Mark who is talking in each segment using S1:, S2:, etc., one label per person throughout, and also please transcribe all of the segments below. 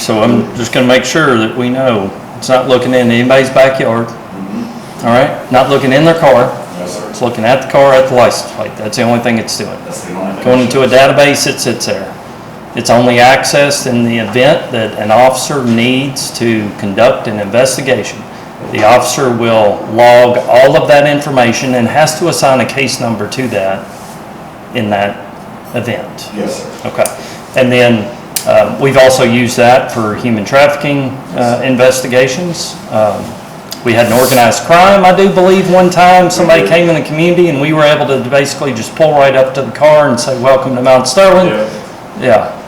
S1: so I'm just gonna make sure that we know it's not looking in anybody's backyard. All right, not looking in their car.
S2: Yes, sir.
S1: It's looking at the car, at the license plate. That's the only thing it's doing.
S2: That's the only thing.
S1: Going into a database, it sits there. It's only accessed in the event that an officer needs to conduct an investigation. The officer will log all of that information and has to assign a case number to that in that event.
S2: Yes, sir.
S1: Okay. And then we've also used that for human trafficking investigations. We had an organized crime, I do believe, one time. Somebody came in the community and we were able to basically just pull right up to the car and say, welcome to Mount Sterling.
S2: Yeah.
S1: Yeah.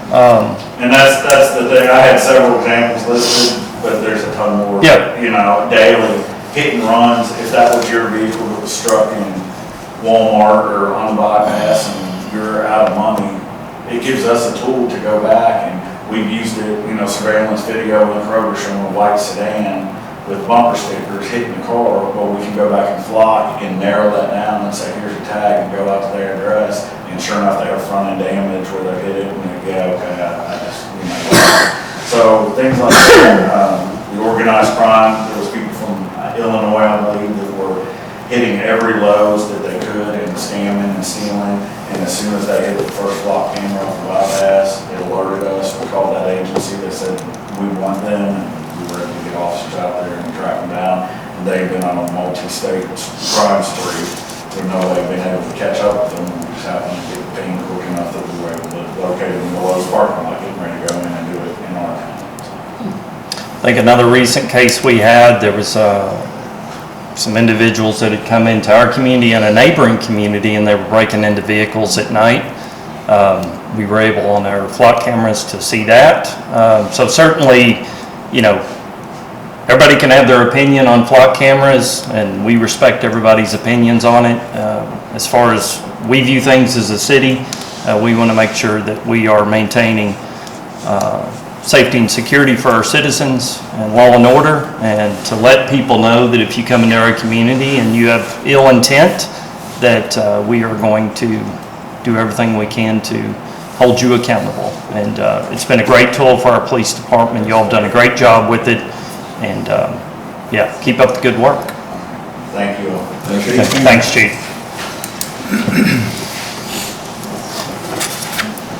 S2: And that's the thing. I had several examples listed, but there's a ton more.
S1: Yeah.
S2: You know, daily hit and runs. If that was your vehicle that was struck in Walmart or on the bypass and you're out of money, it gives us a tool to go back, and we've used it, you know, surveillance video in Kroger showing a white sedan with bumper stickers hitting the car. Well, we can go back and flock and narrow that down and say, here's a tag, and go out to their address, and sure enough, they have front end damage where they hit it, and they go, okay, I just, you know. So things like that, the organized crime, there was people from Illinois, I believe, that were hitting every Lowe's that they could and scamming and stealing. And as soon as they hit the first block camera off the bypass, it alerted us. We called that agency. They said, we want them. And we were able to get officers out there and track them down. And they've been on a multi-state crime spree. There's no way they've been able to catch up with them. We just happened to get the ping quick enough that we were able to locate them in the Lowe's parking lot, getting ready to go in and do it in our town.
S1: I think another recent case we had, there was some individuals that had come into our community and a neighboring community, and they were breaking into vehicles at night. We were able on our flock cameras to see that. So certainly, you know, everybody can have their opinion on flock cameras, and we respect everybody's opinions on it. As far as we view things as a city, we want to make sure that we are maintaining safety and security for our citizens and law and order, and to let people know that if you come into our community and you have ill intent, that we are going to do everything we can to hold you accountable. And it's been a great tool for our police department. Y'all have done a great job with it, and yeah, keep up the good work.
S2: Thank you all.
S1: Thanks, Chief.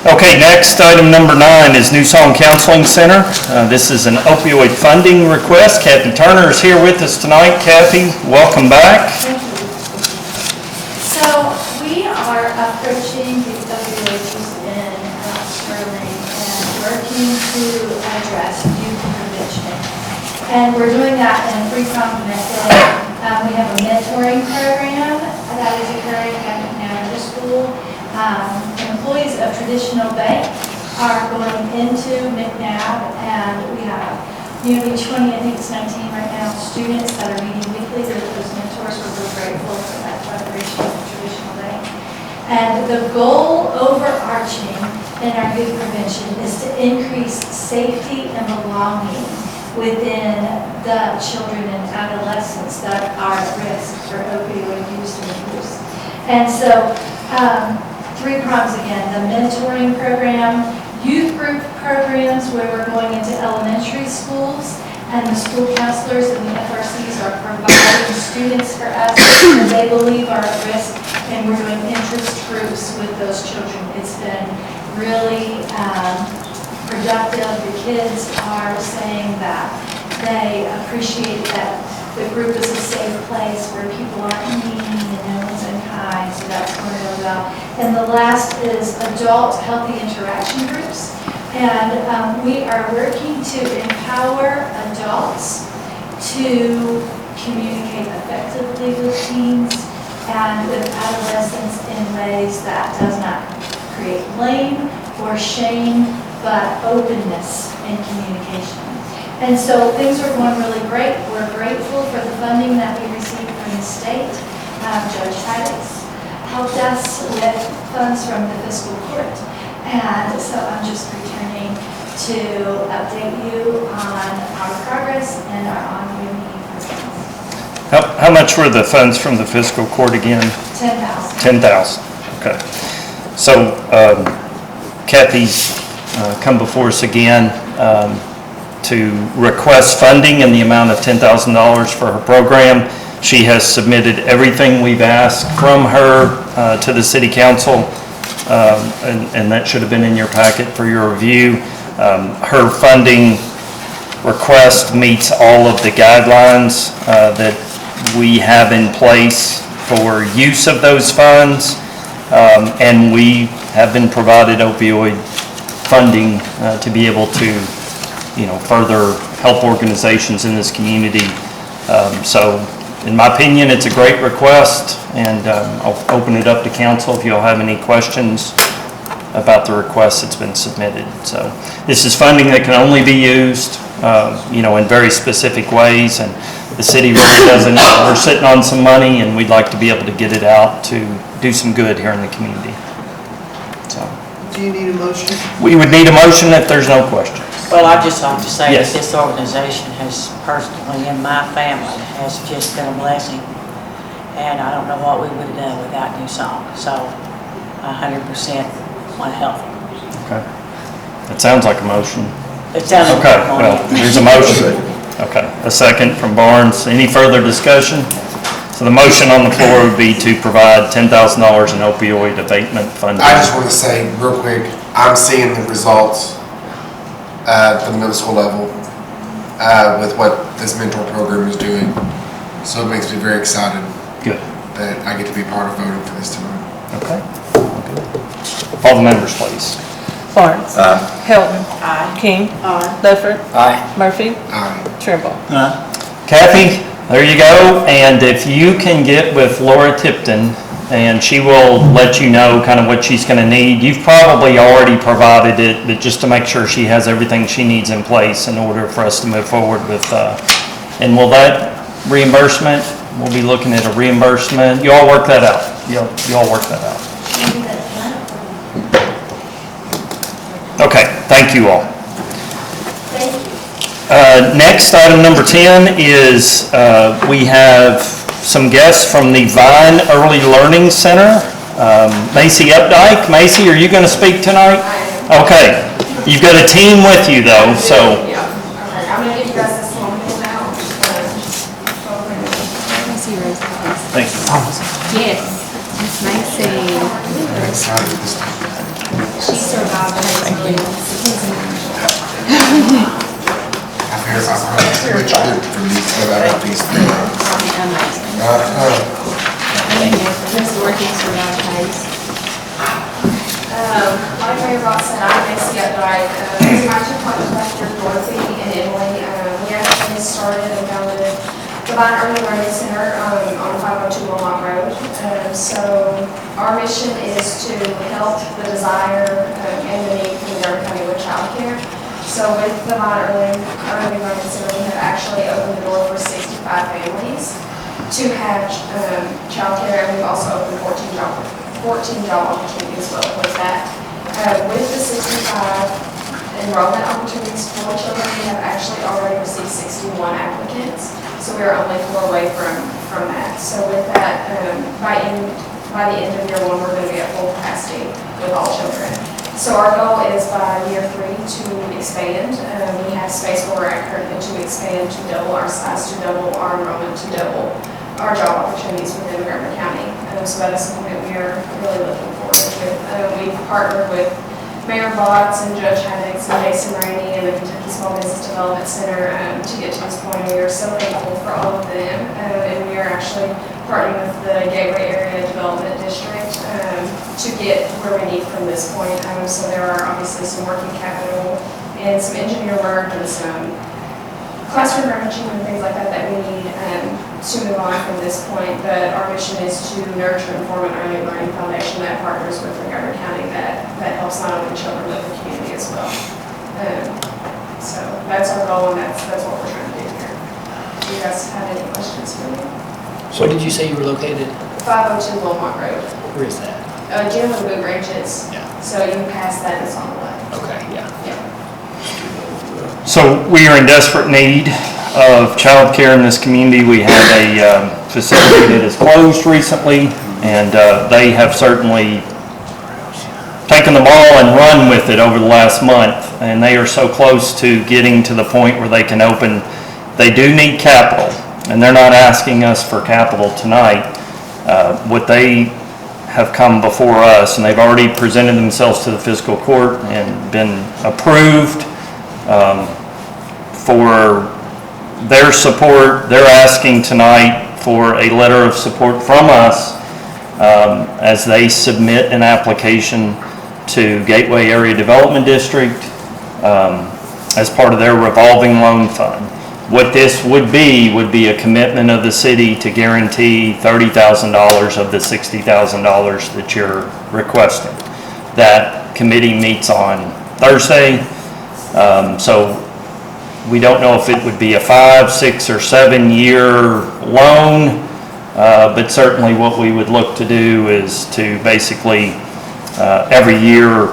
S1: Okay, next, item number 9 is New Song Counseling Center. This is an opioid funding request. Kathy Turner is here with us tonight. Kathy, welcome back.
S3: So we are approaching the opioid use in Sterling and working to address youth prevention. And we're doing that in a three-pronged method. We have a mentoring program that is occurring at McNabb Middle School. Employees of Traditional Bank are going into McNabb, and we have nearly 20, I think it's 19 right now, students that are meeting weekly with those mentors. We're really grateful for that collaboration with Traditional Bank. And the goal overarching in our youth prevention is to increase safety and belonging within the children and adolescents that are at risk for opioid use and abuse. And so, three prongs again: the mentoring program, youth group programs where we're going into elementary schools, and the school counselors and the FRCs are providing students for us that they believe are at risk, and we're doing interest groups with those children. It's been really productive. The kids are saying that they appreciate that the group is a safe place where people aren't mean and no one's unkind, so that's going really well. And the last is adult healthy interaction groups. And we are working to empower adults to communicate effectively with teens and with adolescents in ways that does not create blame or shame, but openness in communication. And so things are going really great. We're grateful for the funding that we received from the state. Judge Titus helped us with funds from the fiscal court. And so I'm just returning to update you on our progress and our ongoing meeting programs.
S1: How much were the funds from the fiscal court again?
S3: $10,000.
S1: $10,000. Okay. So Kathy's come before us again. to request funding in the amount of $10,000 for her program. She has submitted everything we've asked from her to the city council, and that should have been in your packet for your review. Her funding request meets all of the guidelines that we have in place for use of those funds, and we have been provided opioid funding to be able to, further help organizations in this community. So, in my opinion, it's a great request, and I'll open it up to council if you'll have any questions about the request that's been submitted. So, this is funding that can only be used, in very specific ways, and the city really doesn't. We're sitting on some money, and we'd like to be able to get it out to do some good here in the community. So,
S4: Do you need a motion?
S1: we would need a motion if there's no questions.
S5: Well, I'd just like to say that
S1: Yes.
S5: this organization has personally, in my family, has just been a blessing. And I don't know what we would have done without New Song. So 100% want to help them.
S1: Okay. That sounds like a motion.
S5: It sounds like
S1: Okay,
S5: one.
S1: well, there's a motion. Okay, a second from Barnes. Any further discussion? So the motion on the floor would be to provide $10,000 in opioid abatement funding.
S6: I just want to say real quick, I'm seeing the results at the middle school level with what this mentor program is doing. So it makes me very excited
S1: Good.
S6: that I get to be part of voting for this tonight.
S1: Okay. All the members, please.
S7: Barnes. Hilton. King. Ledford. Murphy.
S6: Aye.
S7: Trimble.
S1: Kathy, there you go. And if you can get with Laura Tipton, and she will let you know kind of what she's going to need. You've probably already provided it, but just to make sure she has everything she needs in place in order for us to move forward with, and will that reimbursement, we'll be looking at a reimbursement. You all work that out. You all work that out. Okay, thank you all.
S3: Thank you.
S1: Next, item number 10 is we have some guests from the Vine Early Learning Center. Macy Updike. Macy, are you going to speak tonight? Okay. You've got a team with you though, so.
S8: Yeah, okay, I'm gonna give you guys this one now.
S1: Thank you.
S9: Yes, Miss Macy,
S6: Very excited with this.
S9: she survived basically.
S6: I've heard much good from these about these things.
S9: Amazing. Miss Dorothy survived case.
S8: Like Mayor Ross said, I'm Macy Updike. These are my two partners back here, Dorothy and Emily. We actually started and founded the Vine Early Learning Center on 502 Wilmot Road. So our mission is to help the desire and the need from Garrett County with childcare. So with the Vine Early Learning Center, we have actually opened the door for 65 families to have childcare, and we've also opened 14 job opportunities as well with that. With the 65 enrollment opportunities for children, we have actually already received 61 applicants, so we are only 4 away from that. So with that, by the end of year 1, we're going to be at full capacity with all children. So our goal is by year 3 to expand. We have space where we're at currently to expand, to double our size, to double our enrollment, to double our job opportunities within Montgomery County. So that is something that we are really looking forward to. We've partnered with Mayor Botts and Judge Haddix and Jason Rainey and the Kentucky Small Business Development Center to get to this point. We are so thankful for all of them. And we are actually partnering with the Gateway Area Development District to get where we need from this point. So there are obviously some working capital and some engineer work and some classroom furnishing and things like that that we need to move on from this point. But our mission is to nurture and form an early learning foundation that partners with Montgomery County that helps not only children but the community as well. So that's our goal, and that's what we're trying to do here. Do you guys have any questions for me?
S10: Where did you say you were located?
S8: 502 Wilmot Road.
S10: Where is that?
S8: Jim and Blue Branches.
S10: Yeah.
S8: So you can pass that, it's on the left.
S10: Okay, yeah.
S8: Yeah.
S1: So we are in desperate need of childcare in this community. We have a facility that has closed recently, and they have certainly taken the ball and run with it over the last month, and they are so close to getting to the point where they can open. They do need capital, and they're not asking us for capital tonight. What they have come before us, and they've already presented themselves to the fiscal court and been approved for their support. They're asking tonight for a letter of support from us as they submit an application to Gateway Area Development District as part of their revolving loan fund. What this would be a commitment of the city to guarantee $30,000 of the $60,000 that you're requesting. That committee meets on Thursday, so we don't know if it would be a 5, 6, or 7 year loan, but certainly what we would look to do is to basically every year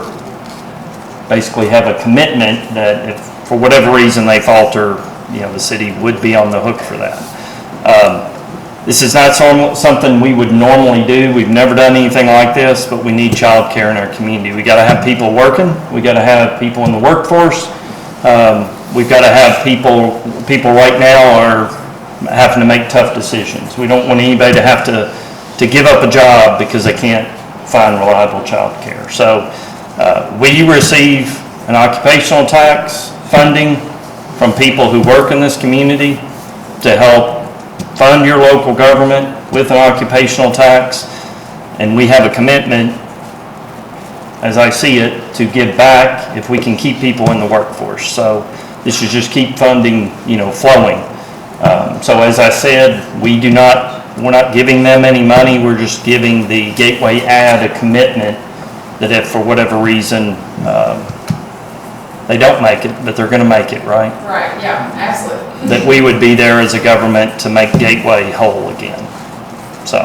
S1: basically have a commitment that if for whatever reason they falter, the city would be on the hook for that. This is not something we would normally do. We've never done anything like this, but we need childcare in our community. We got to have people working. We got to have people in the workforce. We've got to have people right now are having to make tough decisions. We don't want anybody to have to give up a job because they can't find reliable childcare. So we receive an occupational tax funding from people who work in this community to help fund your local government with an occupational tax. And we have a commitment, as I see it, to give back if we can keep people in the workforce. So this is just keep funding, flowing. So as I said, we're not giving them any money. We're just giving the Gateway Ad a commitment that if for whatever reason they don't make it, but they're going to make it, right?
S8: Right, yeah, absolutely.
S1: That we would be there as a government to make Gateway whole again. So,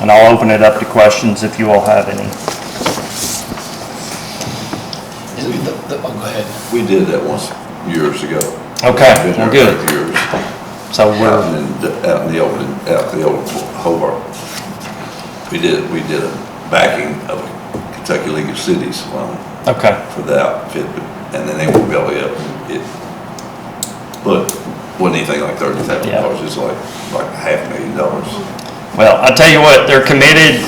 S1: and I'll open it up to questions if you all have any.
S10: Oh, go ahead.
S4: We did that once, years ago.
S1: Okay,
S4: Been
S1: well,
S4: there
S1: good.
S4: for years.
S1: So
S4: Out in the old Hobart. We did a backing of Kentucky League of Cities loan
S1: okay.
S4: for the outfit, and then they went belly up. But wasn't anything like $30,000, just like $500,000.
S1: Well, I tell you what, they're committed.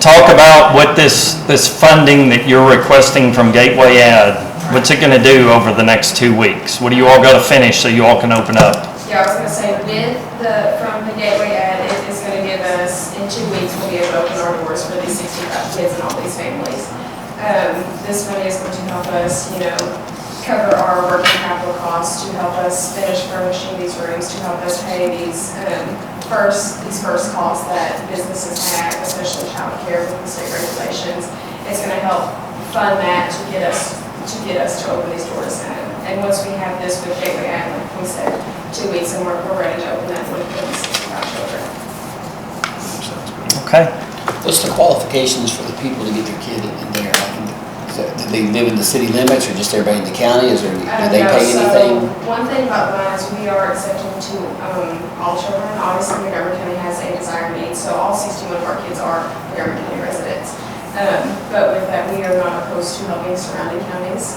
S1: Talk about what this funding that you're requesting from Gateway Ad, what's it going to do over the next 2 weeks? What do you all got to finish so you all can open up?
S8: Yeah, I was gonna say, from the Gateway Ad, it is gonna give us, in 2 weeks, we'll be able to open our doors for these 65 kids and all these families. This money is going to help us, cover our working capital costs, to help us finish furnishing these rooms, to help us pay these first costs that businesses have, especially childcare with the state regulations. It's gonna help fund that to get us to open these doors. And once we have this with Gateway Ad, like we said, 2 weeks, and we're ready to open that with the 65 children.
S1: Okay.
S10: What's the qualifications for the people to get their kid in there? Do they live in the city limits or just everybody in the county? Do they pay anything?
S8: So one thing about Vine is we are accepting to all children. Obviously, Montgomery County has a desired need, so all 61 of our kids are Montgomery County residents. But with that, we are not opposed to helping surrounding counties.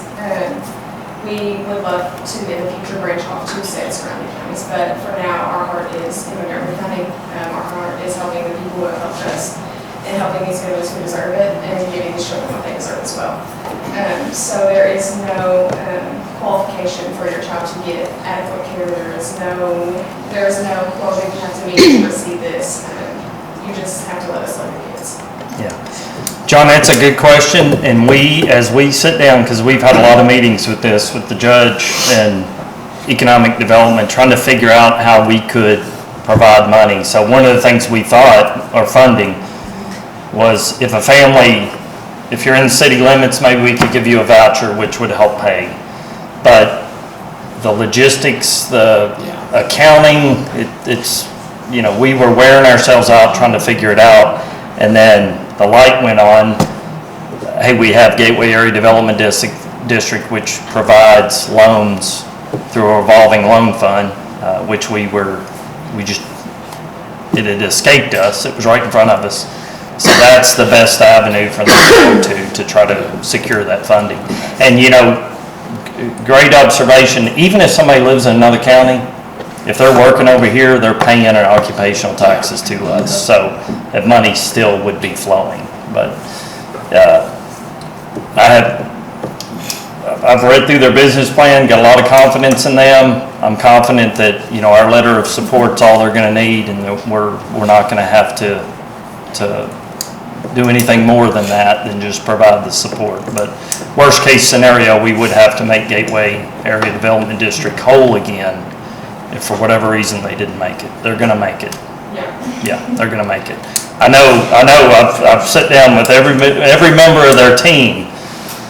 S8: We would love to in the future branch off to said surrounding counties, but for now, our heart is in Montgomery County. Our heart is helping the people who have helped us and helping these families who deserve it and giving these children what they deserve as well. So there is no qualification for your child to get adequate care. There is no quota you have to meet to receive this. You just have to let us love your kids.
S1: Yeah. John, that's a good question, and as we sit down, because we've had a lot of meetings with the judge and economic development, trying to figure out how we could provide money. So one of the things we thought, or funding, was if you're in the city limits, maybe we could give you a voucher, which would help pay. But the logistics, the accounting, we were wearing ourselves out trying to figure it out. And then the light went on. Hey, we have Gateway Area Development District, which provides loans through a revolving loan fund, which it had escaped us. It was right in front of us. So that's the best avenue for them to try to secure that funding. And, you know, great observation, even if somebody lives in another county, if they're working over here, they're paying our occupational taxes to us, so that money still would be flowing. But I've read through their business plan, got a lot of confidence in them. I'm confident that, you know, our letter of support's all they're gonna need, and that we're not gonna have to do anything more than that, than just provide the support. But worst case scenario, we would have to make Gateway Area Development District whole again if for whatever reason they didn't make it. They're gonna make it. Yeah, they're gonna make it. I know, I've sat down with every member of their team.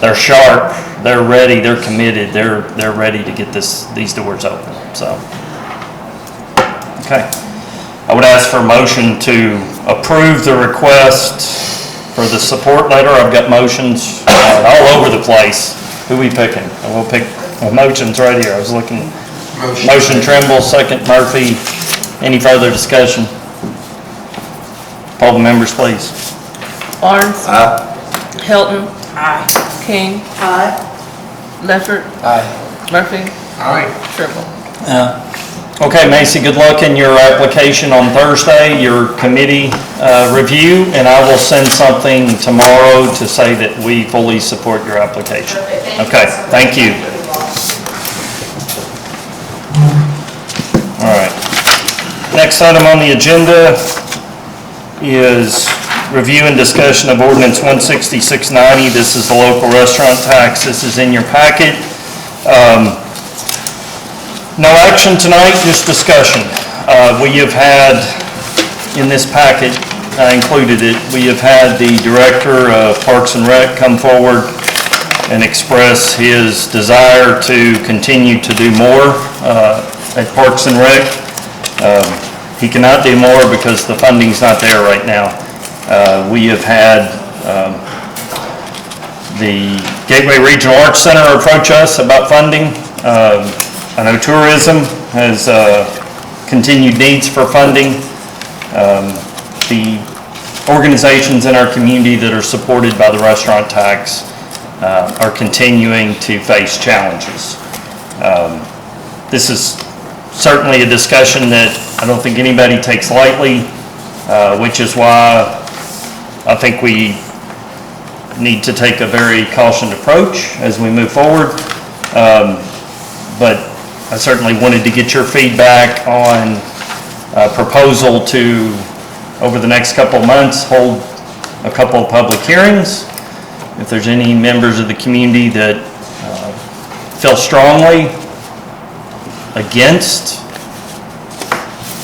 S1: They're sharp, they're ready, they're committed, they're ready to get these doors open, so. Okay. I would ask for a motion to approve the request for the support letter. I've got motions all over the place. Who we picking? We'll pick motions right here. I was looking. Motion Trimble, second Murphy. Any further discussion? Poll the members, please.
S7: Barnes.
S4: Aye.
S7: Hilton. King. Leffert.
S10: Aye.
S7: Murphy. Trimble.
S1: Okay, Macy, good luck in your application on Thursday, your committee review, and I will send something tomorrow to say that we fully support your application. Okay, thank you. All right. Next item on the agenda is review and discussion of ordinance 16690. This is the local restaurant tax. This is in your packet. No action tonight, just discussion. We have had, in this packet, I included it, we have had the Director of Parks and Rec come forward and express his desire to continue to do more at Parks and Rec. He cannot do more because the funding's not there right now. We have had the Gateway Regional Arts Center approach us about funding. I know tourism has continued needs for funding. The organizations in our community that are supported by the restaurant tax are continuing to face challenges. This is certainly a discussion that I don't think anybody takes lightly, which is why I think we need to take a very cautioned approach as we move forward. But I certainly wanted to get your feedback on a proposal to, over the next couple of months, hold a couple of public hearings. If there's any members of the community that feel strongly against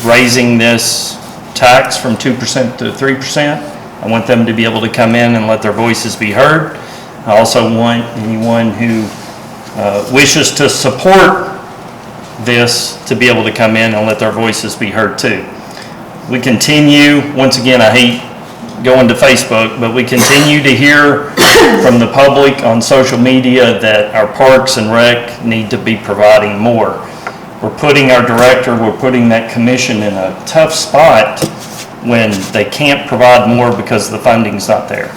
S1: raising this tax from 2% to 3%, I want them to be able to come in and let their voices be heard. I also want anyone who wishes to support this to be able to come in and let their voices be heard too. We continue, once again, I hate going to Facebook, but we continue to hear from the public on social media that our Parks and Rec need to be providing more. We're putting our director, we're putting that commission in a tough spot when they can't provide more because the funding's not there.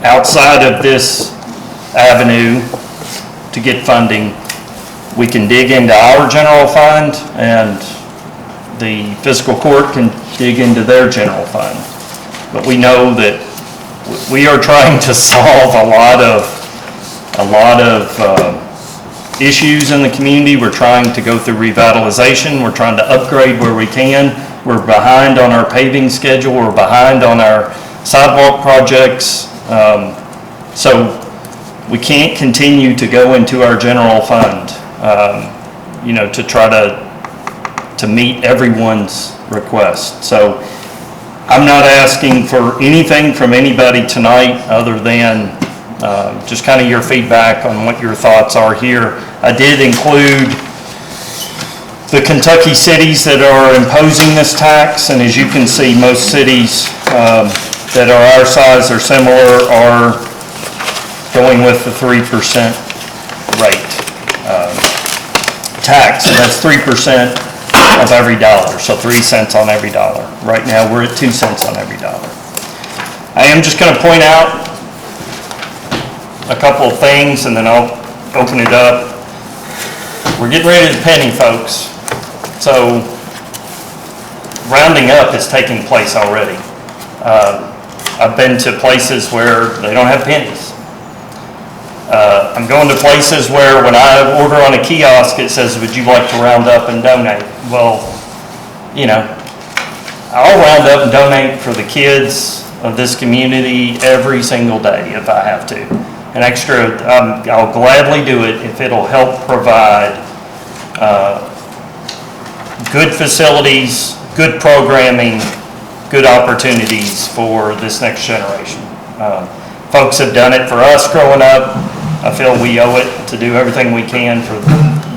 S1: Outside of this avenue to get funding, we can dig into our general fund and the fiscal court can dig into their general fund. But we know that we are trying to solve a lot of issues in the community. We're trying to go through revitalization. We're trying to upgrade where we can. We're behind on our paving schedule. We're behind on our sidewalk projects. So we can't continue to go into our general fund, to try to meet everyone's request. So I'm not asking for anything from anybody tonight other than just kind of your feedback on what your thoughts are here. I did include the Kentucky cities that are imposing this tax, and as you can see, most cities that are our size or similar are going with the 3% rate tax, and that's 3% of every dollar, so 3 cents on every dollar. Right now, we're at 2 cents on every dollar. I am just gonna point out a couple of things, and then I'll open it up. We're getting ready to penny, folks. So, rounding up is taking place already. I've been to places where they don't have pennies. I'm going to places where when I order on a kiosk, it says, would you like to round up and donate? Well, you know, I'll round up and donate for the kids of this community every single day if I have to. An extra, I'll gladly do it if it'll help provide good facilities, good programming, good opportunities for this next generation. Folks have done it for us growing up. I feel we owe it to do everything we can for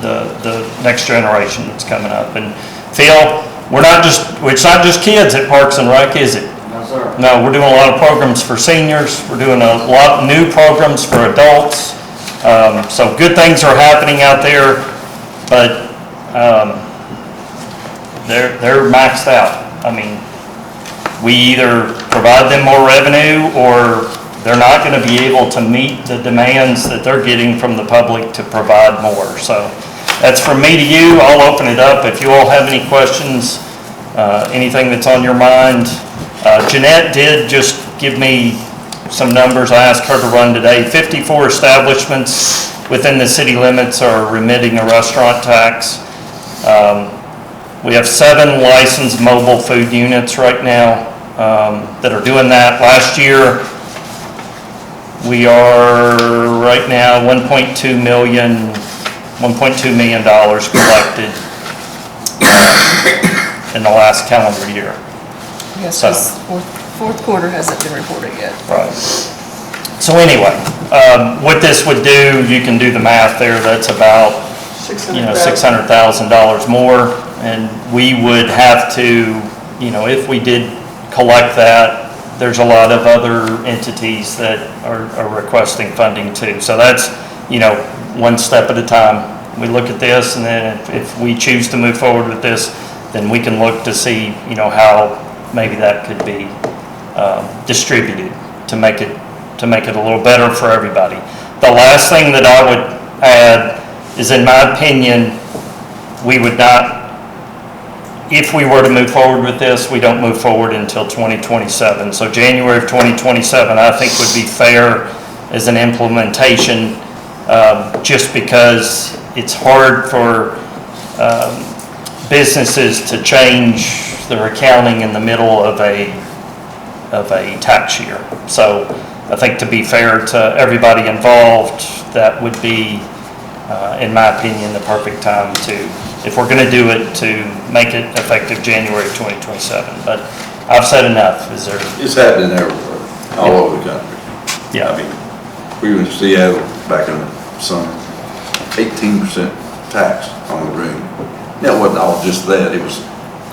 S1: the next generation that's coming up. And Phil, it's not just kids at Parks and Rec, is it?
S10: No, sir.
S1: No, we're doing a lot of programs for seniors. We're doing a lot of new programs for adults. So good things are happening out there, but they're maxed out. I mean, we either provide them more revenue or they're not going to be able to meet the demands that they're getting from the public to provide more. So that's from me to you. I'll open it up. If you all have any questions, anything that's on your mind. Jeanette did just give me some numbers I asked her to run today. 54 establishments within the city limits are remitting a restaurant tax. We have 7 licensed mobile food units right now that are doing that. Last year, we are right now $1.2 million collected in the last calendar year.
S7: Yes,
S1: So-
S7: this fourth quarter hasn't been reported yet.
S1: Right. So anyway, what this would do, you can do the math there, that's about, $600,000 more. And we would have to, if we did collect that, there's a lot of other entities that are requesting funding too. So that's, one step at a time. We look at this, and then if we choose to move forward with this, then we can look to see, how maybe that could be distributed to make it a little better for everybody. The last thing that I would add is, in my opinion, we would not, if we were to move forward with this, we don't move forward until 2027. So January of 2027, I think would be fair as an implementation, just because it's hard for businesses to change their accounting in the middle of a tax year. So I think, to be fair to everybody involved, that would be, in my opinion, the perfect time to, if we're going to do it, to make it effective January 2027. But I've said enough. Is there?
S4: It's happening everywhere, all over the country.
S1: Yeah.
S4: I mean, we were in Seattle back in the summer, 18% tax on the room. Now, it wasn't all just that, it was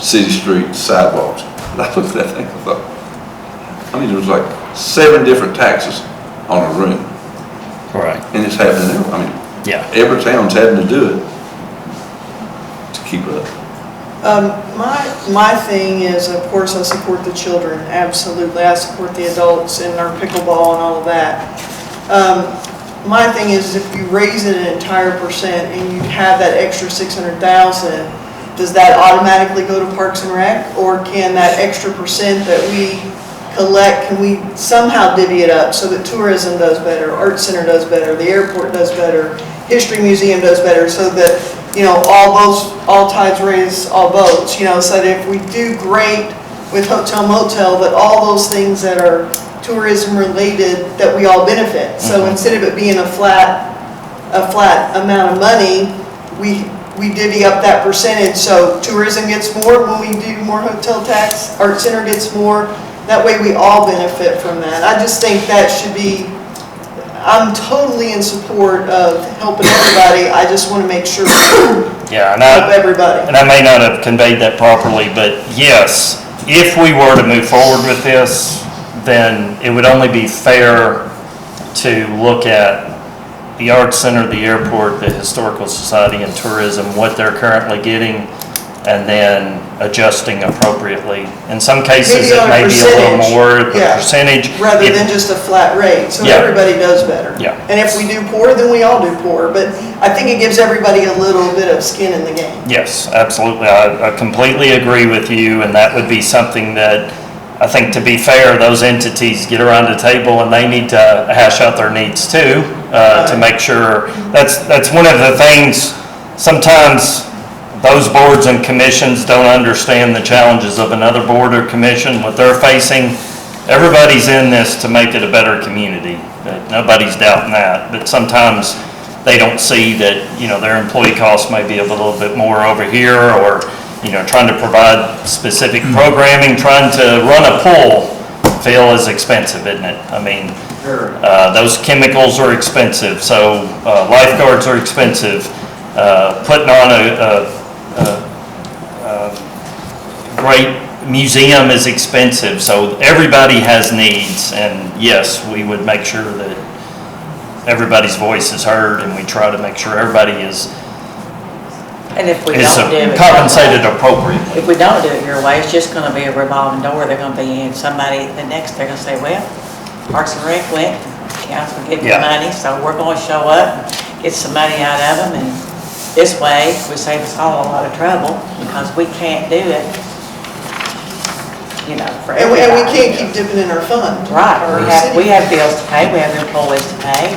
S4: city streets, sidewalks. And I looked at that thing, I thought, there was like 7 different taxes on a room.
S1: Right.
S4: And it's happening everywhere.
S1: Yeah.
S4: Every town's having to do it to keep up.
S11: My thing is, of course, I support the children, absolutely. I support the adults and our pickleball and all of that. My thing is, if you raise it an entire percent and you have that extra 600,000, does that automatically go to Parks and Rec? Or can that extra percent that we collect, can we somehow divvy it up so that tourism does better, Art Center does better, the airport does better, History Museum does better, so that, all tides raise all boats, so that if we do great with hotel motel, that all those things that are tourism related, that we all benefit. So instead of it being a flat amount of money, we divvy up that percentage, so tourism gets more when we do more hotel tax, Art Center gets more. That way we all benefit from that. I just think that should be, I'm totally in support of helping everybody. I just want to make sure we
S1: Yeah,
S11: help everybody.
S1: and I may not have conveyed that properly, but yes, if we were to move forward with this, then it would only be fair to look at the Arts Center, the airport, the Historical Society, and tourism, what they're currently getting, and then adjusting appropriately. In some cases,
S11: Maybe
S1: it
S11: on a
S1: may be a little
S11: percentage,
S1: more, the
S11: yeah,
S1: percentage.
S11: rather
S1: It-
S11: than just a flat rate, so
S1: Yeah.
S11: everybody does better.
S1: Yeah.
S11: And if we do poor, then we all do poor, but I think it gives everybody a little bit of skin in the game.
S1: Yes, absolutely. I completely agree with you, and that would be something that, I think, to be fair, those entities get around the table and they need to hash out their needs too, to make sure. That's one of the things, sometimes those boards and commissions don't understand the challenges of another board or commission, what they're facing. Everybody's in this to make it a better community. Nobody's doubting that, but sometimes they don't see that, their employee costs may be a little bit more over here, or, trying to provide specific programming, trying to run a pool, Phil, is expensive, isn't it? I mean, those chemicals are expensive, so lifeguards are expensive. Putting on a great museum is expensive, so everybody has needs, and yes, we would make sure that everybody's voice is heard, and we try to make sure everybody is
S5: And if we don't do it.
S1: compensated appropriately.
S5: If we don't do it your way, it's just gonna be a revolving door. They're gonna be in somebody, the next, they're gonna say, well, Parks and Rec went, council get the
S1: Yeah.
S5: money, so we're gonna show up, get some money out of them, and this way, we save us all a lot of trouble, because we can't do it, for
S11: And
S5: everybody.
S11: we can't keep dipping in our fund.
S5: Right,
S11: or
S5: we
S11: our
S5: have,
S11: city.
S5: we have bills to pay, we have employees to pay,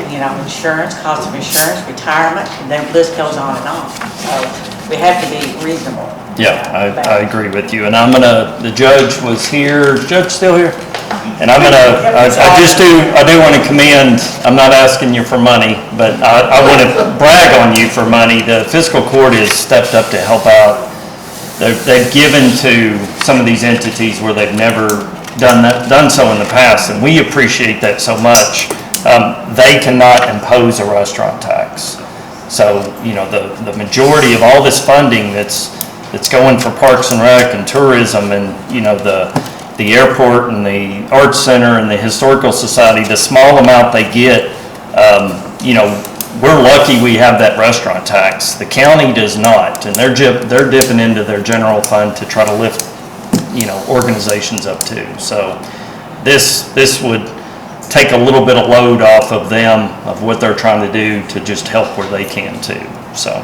S5: insurance, cost of insurance, retirement, and then the list goes on and on. So we have to be reasonable.
S1: Yeah,
S5: about
S1: I
S5: it.
S1: agree with you, and the judge was here, is Judge still here? And I do want to commend, I'm not asking you for money, but I want to brag on you for money. The fiscal court has stepped up to help out. They've given to some of these entities where they've never done so in the past, and we appreciate that so much. They cannot impose a restaurant tax. So, the majority of all this funding that's going for Parks and Rec and tourism and, the airport and the Arts Center and the Historical Society, the small amount they get, we're lucky we have that restaurant tax. The county does not, and they're dipping into their general fund to try to lift, organizations up too. So this would take a little bit of load off of them, of what they're trying to do to just help where they can too. So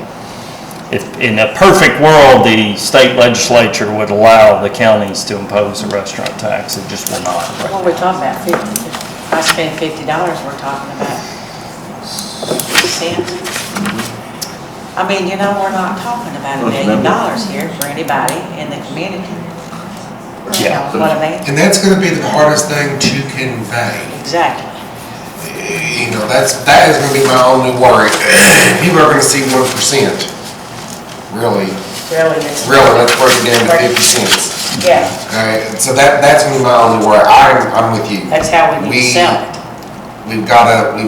S1: if in a perfect world, the state legislature would allow the counties to impose a restaurant tax, it just will not.
S5: What are we talking about, 50? If I spend $50, we're talking about 50 cents. I mean, we're not talking about $1 million here for anybody in the community.
S1: Yeah.
S5: You know what I mean?
S6: And that's gonna be the hardest thing to convey.
S5: Exactly.
S6: That is gonna be my only worry. People are gonna see 1%. Really, let's break it down to 50 cents.
S5: Yeah,
S6: Okay, so that's gonna be my only worry. I'm with you.
S5: that's how we need to sell it.
S6: We've gotta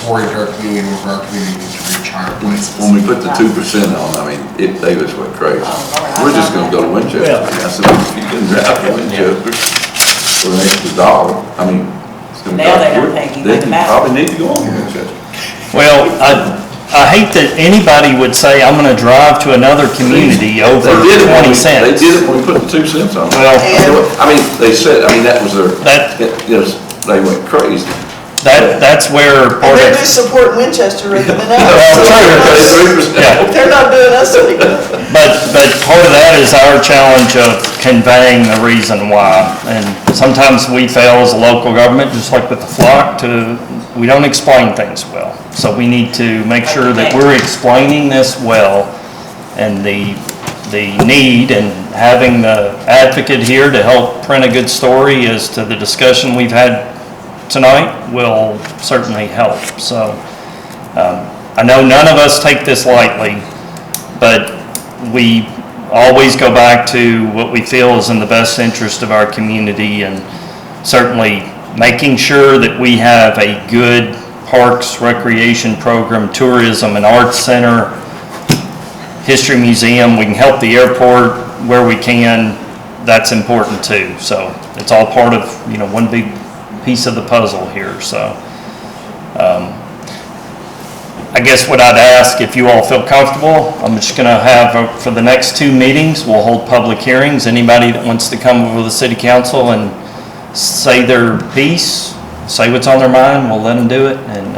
S6: pour into our community and for our community to reach higher places.
S4: When we put the 2% on, they just went crazy.
S5: Oh, Lord, I
S4: We're just
S5: love
S4: gonna go to Winchester. I said, if you can drive to Winchester for an extra $1, it's gonna
S5: Now they
S4: cost
S5: don't
S4: you.
S5: think you
S4: Then
S5: think
S4: you
S5: about it.
S4: probably need to go on to Winchester.
S1: Well, I hate that anybody would say, I'm gonna drive to another community over
S4: They did it when
S1: 20
S4: we-
S1: cents.
S4: They did it when we put the 2 cents on.
S1: Well,
S4: They said, that was their,
S1: That-
S4: they went crazy.
S1: that's where
S11: And
S1: part
S11: they're
S1: of,
S11: just supporting Winchester rather than
S1: Well,
S11: us.
S1: true. Yeah.
S11: They're not doing us any good.
S1: but part of that is our challenge of conveying the reason why. And sometimes we fail as a local government, just like with the flock, we don't explain things well. So we need to make sure that we're explaining this well, and the need, and having the advocate here to help print a good story as to the discussion we've had tonight will certainly help. So I know none of us take this lightly, but we always go back to what we feel is in the best interest of our community, and certainly making sure that we have a good parks, recreation program, tourism, and arts center, history museum. We can help the airport where we can. That's important too. So it's all part of, one big piece of the puzzle here. So I guess what I'd ask, if you all feel comfortable, I'm just gonna have, for the next 2 meetings, we'll hold public hearings. Anybody that wants to come over to the city council and say their piece, say what's on their mind, we'll let them do it, and,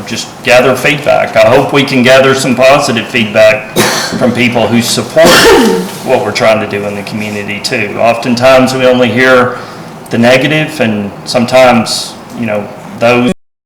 S1: just gather feedback. I hope we can gather some positive feedback from people who support what we're trying to do in the community too. Oftentimes, we only hear the negative, and sometimes, those